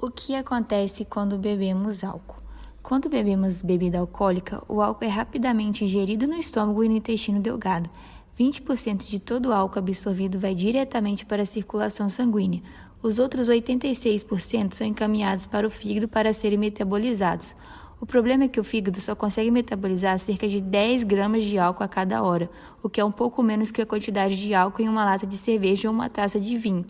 O que acontece quando bebemos álcool? Quando bebemos bebida alcoólica, o álcool é rapidamente ingerido no estômago e no intestino delgado. 20% de todo o álcool absorvido vai diretamente para a circulação sanguínea. Os outros 86% são encaminhados para o fígado para serem metabolizados. O problema é que o fígado só consegue metabolizar cerca de 10 gramas de álcool a cada hora, o que é um pouco menos que a quantidade de álcool em uma lata de cerveja ou uma taça de vinho.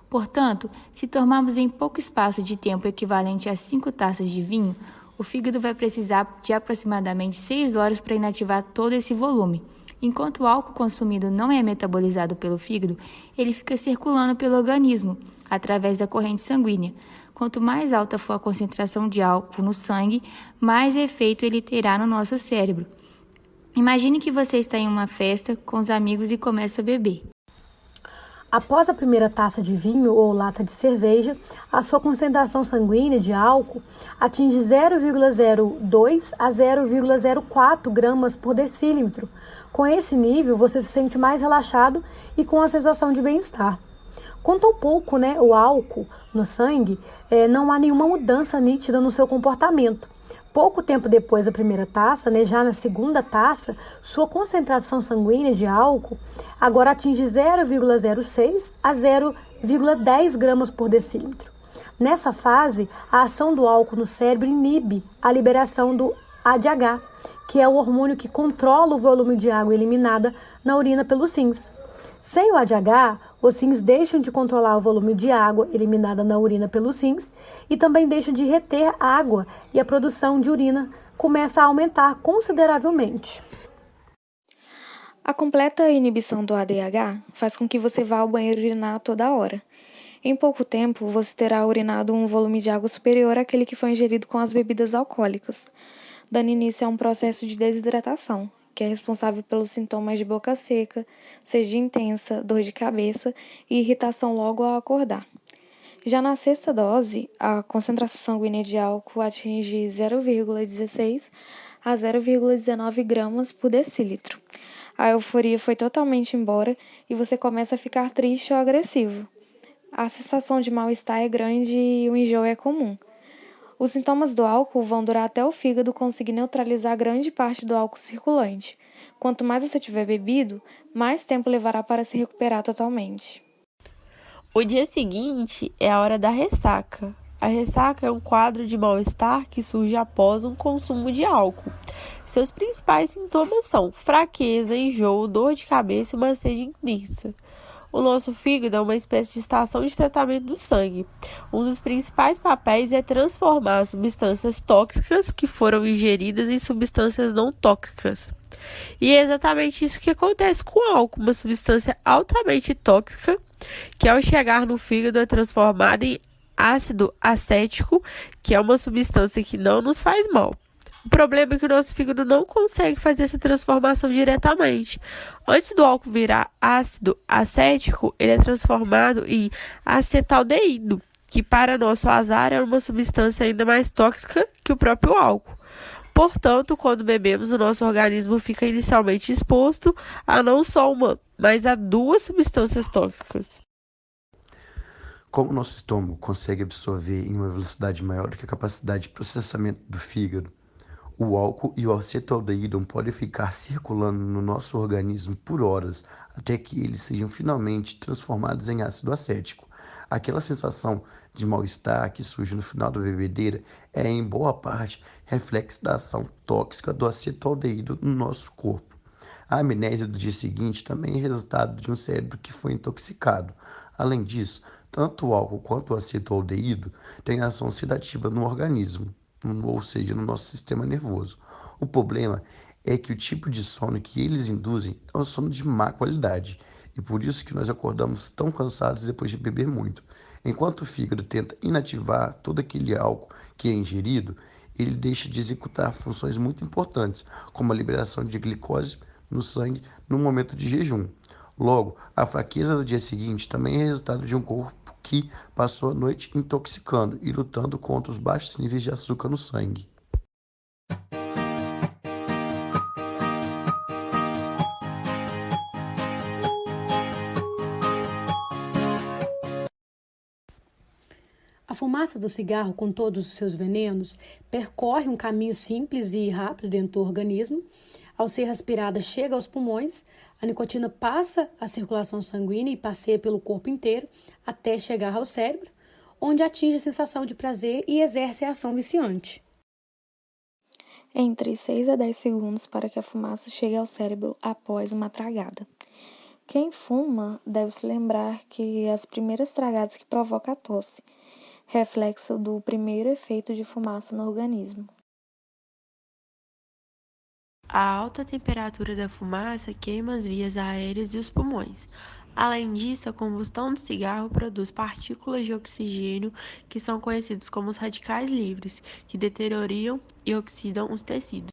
Portanto, se tomarmos em pouco espaço de tempo equivalente a 5 taças de vinho, o fígado vai precisar de aproximadamente 6 horas para inativar todo esse volume. Enquanto o álcool consumido não é metabolizado pelo fígado, ele fica circulando pelo organismo, através da corrente sanguínea. Quanto mais alta for a concentração de álcool no sangue, mais efeito ele terá no nosso cérebro. Imagine que você está em uma festa com os amigos e começa a beber. Após a primeira taça de vinho ou lata de cerveja, a sua concentração sanguínea de álcool atinge 0,02 a 0,04 gramas por decílitro. Com esse nível, você se sente mais relaxado e com a sensação de bem-estar. Com tão pouco, o álcool no sangue, não há nenhuma mudança nítida no seu comportamento. Pouco tempo depois da primeira taça, já na segunda taça, sua concentração sanguínea de álcool agora atinge 0,06 a 0,10 gramas por decílitro. Nessa fase, a ação do álcool no cérebro inibe a liberação do ADH, que é o hormônio que controla o volume de água eliminada na urina pelos rins. Sem o ADH, os rins deixam de controlar o volume de água eliminada na urina pelos rins e também deixam de reter água e a produção de urina começa a aumentar consideravelmente. A completa inibição do ADH faz com que você vá ao banheiro urinar toda hora. Em pouco tempo, você terá urinado um volume de água superior àquele que foi ingerido com as bebidas alcoólicas, dando início a um processo de desidratação, que é responsável pelos sintomas de boca seca, sede intensa, dor de cabeça e irritação logo ao acordar. Já na sexta dose, a concentração sanguínea de álcool atinge 0,16 a 0,19 gramas por decílitro. A euforia foi totalmente embora e você começa a ficar triste ou agressivo. A sensação de mal-estar é grande e o enjoo é comum. Os sintomas do álcool vão durar até o fígado conseguir neutralizar grande parte do álcool circulante. Quanto mais você tiver bebido, mais tempo levará para se recuperar totalmente. O dia seguinte é a hora da ressaca. A ressaca é um quadro de mal-estar que surge após um consumo de álcool. Seus principais sintomas são fraqueza, enjoo, dor de cabeça e uma sede intensa. O nosso fígado é uma espécie de estação de tratamento do sangue. Um dos principais papéis é transformar substâncias tóxicas que foram ingeridas em substâncias não tóxicas. E é exatamente isso que acontece com o álcool, uma substância altamente tóxica, que ao chegar no fígado é transformada em ácido acético, que é uma substância que não nos faz mal. O problema é que o nosso fígado não consegue fazer essa transformação diretamente. Antes do álcool virar ácido acético, ele é transformado em acetaldeído, que para nosso azar é uma substância ainda mais tóxica que o próprio álcool. Portanto, quando bebemos, o nosso organismo fica inicialmente exposto a não só uma, mas a duas substâncias tóxicas. Como o nosso estômago consegue absorver em uma velocidade maior do que a capacidade de processamento do fígado, o álcool e o acetaldeído podem ficar circulando no nosso organismo por horas até que eles sejam finalmente transformados em ácido acético. Aquela sensação de mal-estar que surge no final da bebedeira é, em boa parte, reflexo da ação tóxica do acetaldeído no nosso corpo. A amnésia do dia seguinte também é resultado de um cérebro que foi intoxicado. Além disso, tanto o álcool quanto o acetaldeído têm ação sedativa no organismo, ou seja, no nosso sistema nervoso. O problema é que o tipo de sono que eles induzem é um sono de má qualidade, e por isso que nós acordamos tão cansados depois de beber muito. Enquanto o fígado tenta inativar todo aquele álcool que é ingerido, ele deixa de executar funções muito importantes, como a liberação de glicose no sangue no momento de jejum. Logo, a fraqueza do dia seguinte também é resultado de um corpo que passou a noite intoxicando e lutando contra os baixos níveis de açúcar no sangue. A fumaça do cigarro, com todos os seus venenos, percorre um caminho simples e rápido dentro do organismo. Ao ser respirada, chega aos pulmões, a nicotina passa a circulação sanguínea e passeia pelo corpo inteiro até chegar ao cérebro, onde atinge a sensação de prazer e exerce a ação viciante. Entre 6 a 10 segundos para que a fumaça chegue ao cérebro após uma tragada. Quem fuma deve se lembrar que as primeiras tragadas que provocam a tosse, reflexo do primeiro efeito de fumaça no organismo. A alta temperatura da fumaça queima as vias aéreas e os pulmões. Além disso, a combustão do cigarro produz partículas de oxigênio que são conhecidos como os radicais livres, que deterioram e oxidam os tecidos.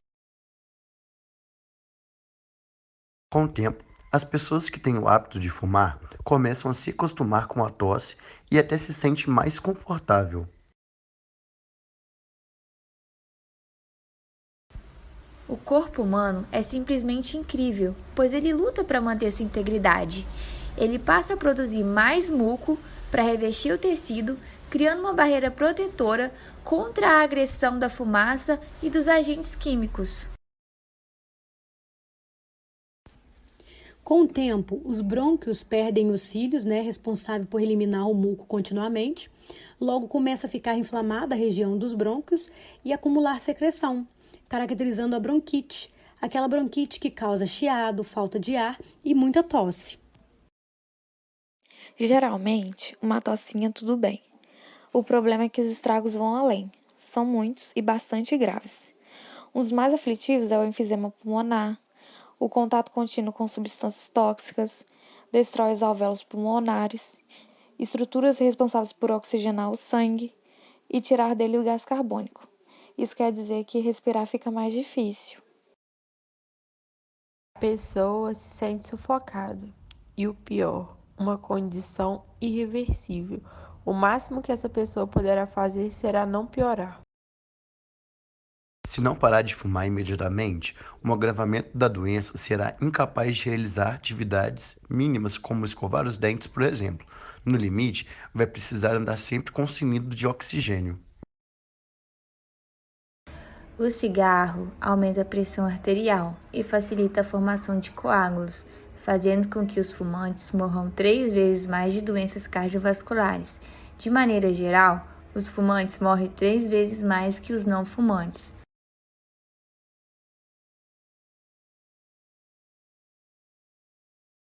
Com o tempo, as pessoas que têm o hábito de fumar começam a se acostumar com a tosse e até se sente mais confortável. O corpo humano é simplesmente incrível, pois ele luta para manter sua integridade. Ele passa a produzir mais muco para revestir o tecido, criando uma barreira protetora contra a agressão da fumaça e dos agentes químicos. Com o tempo, os brônquios perdem os cílios, responsável por eliminar o muco continuamente. Logo começa a ficar inflamada a região dos brônquios e acumular secreção, caracterizando a bronquite, aquela bronquite que causa chiado, falta de ar e muita tosse. Geralmente, uma tossinha tudo bem. O problema é que os estragos vão além. São muitos e bastante graves. Um dos mais aflitivos é o enfisema pulmonar. O contato contínuo com substâncias tóxicas destrói os alvéolos pulmonares, estruturas responsáveis por oxigenar o sangue e tirar dele o gás carbônico. Isso quer dizer que respirar fica mais difícil. A pessoa se sente sufocada. E o pior, uma condição irreversível. O máximo que essa pessoa poderá fazer será não piorar. Se não parar de fumar imediatamente, um agravamento da doença será incapaz de realizar atividades mínimas como escovar os dentes, por exemplo. No limite, vai precisar andar sempre consumido de oxigênio. O cigarro aumenta a pressão arterial e facilita a formação de coágulos, fazendo com que os fumantes morram 3 vezes mais de doenças cardiovasculares. De maneira geral, os fumantes morrem 3 vezes mais que os não fumantes.